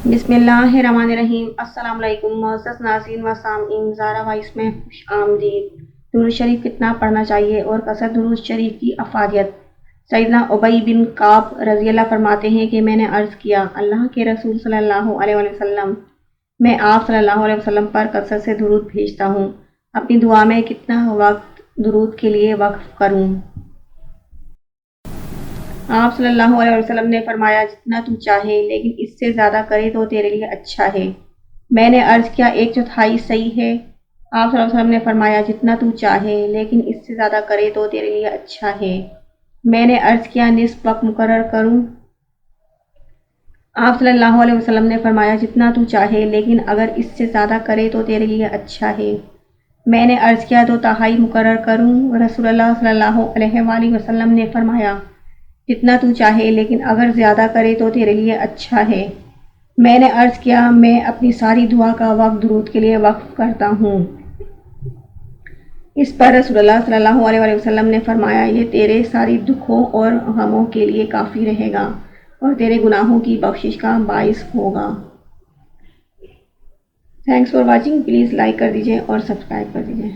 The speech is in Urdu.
بسم اللہ الرحمن الرحیم۔ السلام علیکم معزز ناظرین و سامعین، زارا وائس میں خوش آمدید۔ درود شریف کتنا پڑھنا چاہیے اور کثرت درود شریف کی افادیت۔ سیدنا ابی بن کعب رضی اللہ فرماتے ہیں کہ میں نے عرض کیا، اللہ کے رسول صلی اللہ علیہ وسلم، میں آپ صلی اللہ علیہ وسلم پر کثرت سے درود بھیجتا ہوں، اپنی دعا میں کتنا وقت درود کے لیے وقف کروں؟ آپ صلی اللہ علیہ وسلم نے فرمایا، جتنا تو چاہے لیکن اس سے زیادہ کرے تو تیرے لیے اچھا ہے۔ میں نے عرض کیا، 1/4 صحیح ہے؟ آپ صلی اللہ علیہ وسلم نے فرمایا، جتنا تو چاہے لیکن اس سے زیادہ کرے تو تیرے لیے اچھا ہے۔ میں نے عرض کیا، نصف وقت مقرر کروں؟ آپ صلی اللہ علیہ وسلم نے فرمایا، جتنا تو چاہے لیکن اگر اس سے زیادہ کرے تو تیرے لیے اچھا ہے۔ میں نے عرض کیا، 2/3 مقرر کروں؟ رسول اللہ صلی اللہ علیہ وآلہ وسلم نے فرمایا، جتنا تو چاہے لیکن اگر زیادہ کرے تو تیرے لیے اچھا ہے۔ میں نے عرض کیا، میں اپنی ساری دعا کا وقت درود کے لیے وقف کرتا ہوں۔ اس پر رسول اللہ صلی اللہ علیہ وآلہ وسلم نے فرمایا، یہ تیرے ساری دکھوں اور غموں کے لیے کافی رہے گا اور تیرے گناہوں کی بخشش کا باعث ہوگا۔ Thanks for watching, please like کر دیجیے اور سبسکرائب کر دیجیے۔